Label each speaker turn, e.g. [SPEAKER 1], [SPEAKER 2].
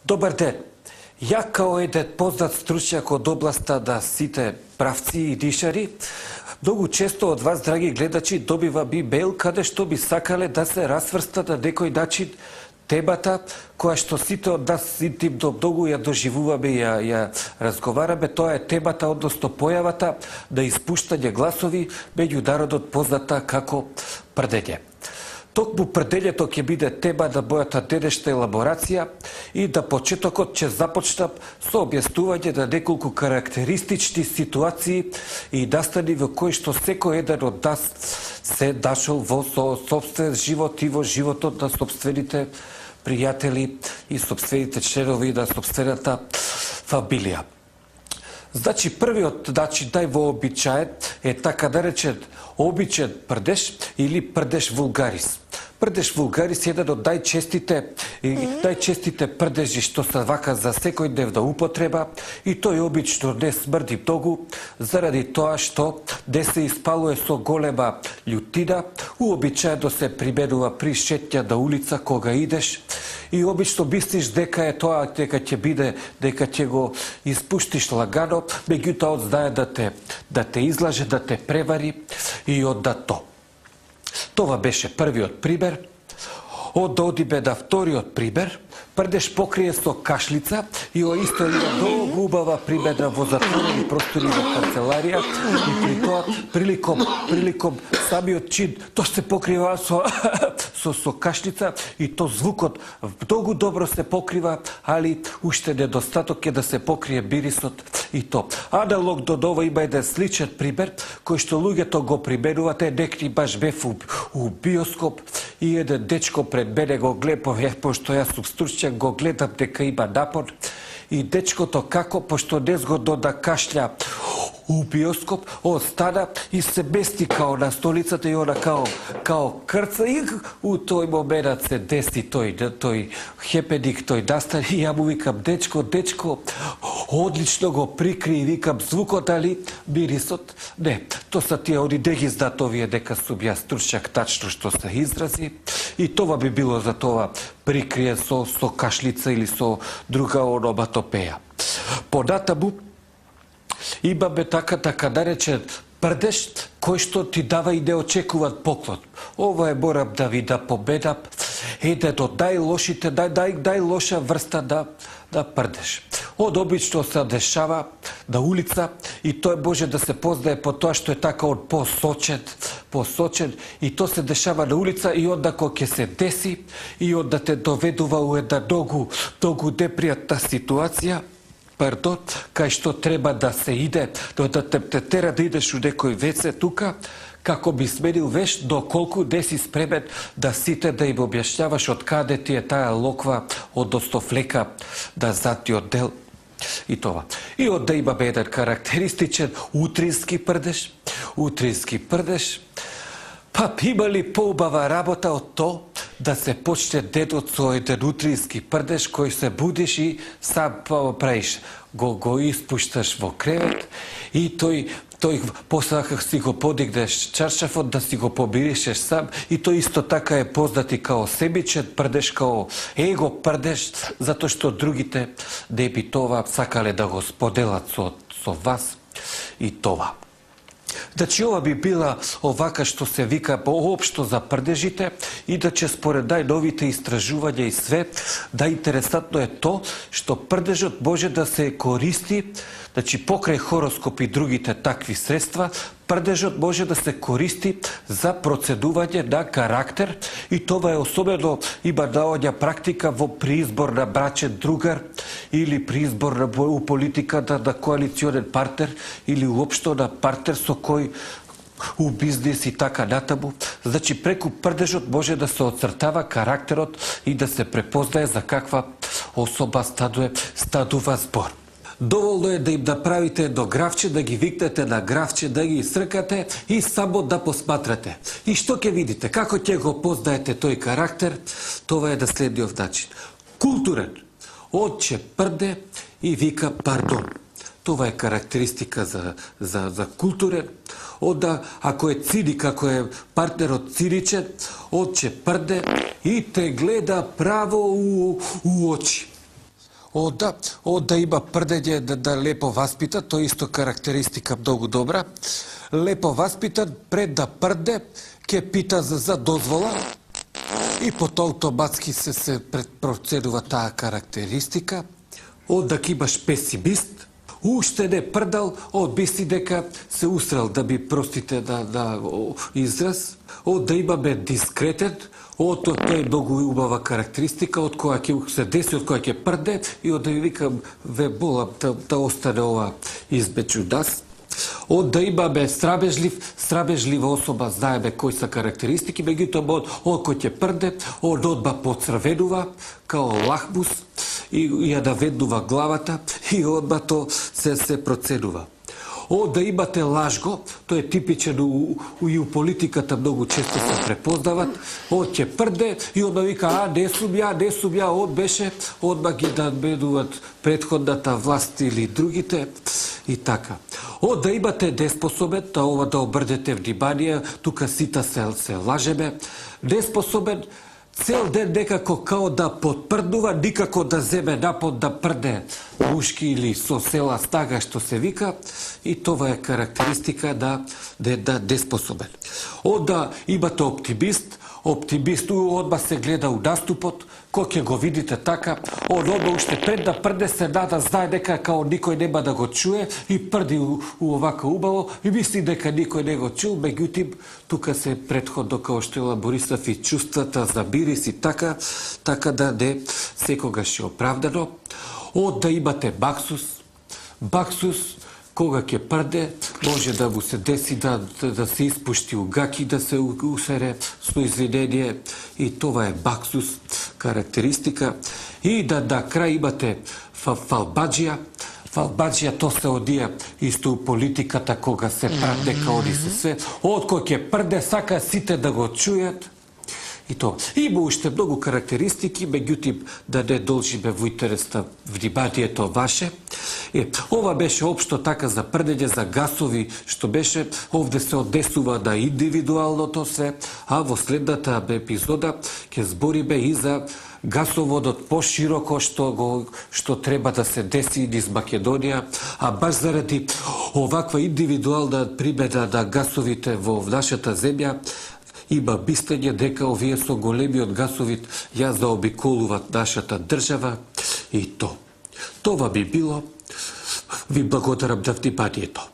[SPEAKER 1] Добар ден! Ја као еден познат стручњак од областа на сите правци и дишари, многу често од вас, драги гледачи, добива би мейл каде што би сакале да се расврста на некој начин темата која што сите од нас интимно многу ја доживуваме и ја разговараме. Тоа е темата, односно појавата на испуштање гласови меѓу народот позната како прдење. Токму прдењето ќе биде тема на мојата денешна елаборација и на почетокот ќе започнам со објаснување на неколку карактеристични ситуации и настани во кои што секој еден од нас се нашол во собствен живот и во животот на собствените пријатели и собствените членови на собствената фамилија. Значи, првиот начин, највообичаен, е така наречен обичен прдеж или прдеж вулгарис. Прдеж вулгарис е еден од најчестите прдежи што се вака за секојдневна употреба и тој обично не смрди многу заради тоа што не се испалува со голема љутина, уобичаено се применува при шетња на улица кога идеш и обично мислиш дека е тоа, дека ќе го испуштиш лагано, меѓутоа од знае да те излаже, да те превари и одда то. Това беше првиот пример. Одиме на вториот пример. Прдеж покрие со кашлица и исто има многу убава примена во затворени простори во канцеларија и при тоа приликом самиот чин тоа се покрива со кашлица и то звукот многу добро се покрива, али уште недостаток е да се покрие мирисот и то. Аналог до ова има еден сличен пример кој што луѓето го применуваат. Некој баш бев у биоскоп и еден дечко пред мене го гледав, пошто јас сум стручњак, го гледам дека има напор и дечкото како, пошто незгодно да кашља у биоскоп, остана и се мести као на столицата и она као крца и у тој момент се деси тој хепеник, тој настан и ја му викам дечко, одлично го прикри и викам звукот, али мирисот не. То са тие, они не ги знаат овие дека сум ја стручњак тачно што се изрази и това би било за това прикрие со кашлица или со друга ономатопеја. Понатаму имаме така наречен прдеж кој што ти дава и неочекуван поклон. Ова е, морам да ви напоменам, еден од најлошите, најлоша врста на прдеж. Обично се дешава на улица и тој може да се познае по тоа што е така од посочен и то се дешава на улица и онда кога ќе се деси и онда те доведува у една многу непријатна ситуација, кај што треба да се иде, да те тера да идеш у некој веце тука, како би сменил веш, доколку не си спремен да сите да им објасняваш од каде ти е таа локва, односно флека на задниот дел и това. И онда имаме еден карактеристичен утрински прдеж. Па има ли поубава работа од тоа да се почне денот со еден утрински прдеж кој се будиш и сам правиш. Го испушташ во кревет и тој после си го подигнеш чаршафот да си го помиришеш сам и тој исто така е познати као себичен прдеж, као его прдеж, затоа што другите не би това сакале да го споделат со вас и това. Значи, ова би била овака што се вика поопшто за прдежите и да че според најновите истражувања и све, да интересантно е то што прдежот може да се користи, значи покрај хороскоп и другите такви средства, прдежот може да се користи за процедување на карактер и това е особено има наоѓа практика при избор на брачен другар или при избор у политиката на коалиционен партнер или уопшто на партнер со кој у бизнес и така натаму. Значи преку прдежот може да се оцртава карактерот и да се препознае за каква особа стадува збор. Доволно е да им направите едно графче, да ги викнете на графче, да ги сркате и само да посматрате. И што ќе видите? Како ќе го познаете тој карактер? Това е на следниот начин. Културен. Отче прде и вика пардон. Това е карактеристика за културен. Онда, ако е циник, ако е партнерот циничен, отче прде и те гледа право у очи. Од да има прдење, да лепо васпита, тоа исто карактеристика многу добра. Лепо васпитан, пред да прде, ќе пита за дозвола и потоа автоматски се предпроценува таа карактеристика. Од да имаш песимист, уште не прдал, мисли дека се усрел, да би простите на израз. Од да имаме дискретен, тоа е многу убава карактеристика, од која ќе се деси, од која ќе прде, и од да ви викам, ве болам да остане ова измеѓу нас. Од да имаме срамежлива особа, знаеме кои се карактеристики, меѓутоа од кој ќе прде, од одма поцрвенува, као лахмус, и ја наведнува главата, и одма то се проценува. Од да имате лажго, тој е типичен и у политиката многу често се препознават, од ќе прде и одма вика, не сум ја, од беше, одма ги надменуват претходната власт или другите и така. Од да имате неспособен, ова да обрнете внимание, тука сита се лажеме, неспособен, цел ден некако као да подпрднува, никако да земе напод да прде мушки или со села стага, што се вика, и това е карактеристика на неспособен. Од да имате оптимист, одма се гледа у наступот, кој ќе го видите така, одма уште пред да прде се нада, знае дека као никој нема да го чуе и прди у овака убаво и мисли дека никој не го чул, меѓутим, тука се предходно као што елаборисав и чувствата за мирис и така да не секогаш е оправдано. Од да имате баксус, кога ќе прде, може да му се деси да се испушти угаки, да се усере со извинение, и това е баксус карактеристика. И да на крај имате фалбаджија. Фалбаджија, то се одија исто у политиката, кога се пратне као они се, од кој ќе прде, сака сите да го чујат. И то. Има уште многу карактеристики, меѓутим, да не должиме во интерес на вниманието ваше. Ова беше општо така за прдење, за гасови, што беше, овде се однесува на индивидуалното се, а во следната епизода ќе збориме и за гасоводот пошироко што треба да се деси низ Македонија, а баш заради оваква индивидуална примена на гасовите во нашата земја, има мислење дека овие со големиот гасовит ја заобиколуваат нашата држава и то. Това би било. Ви благодарам за вниманието.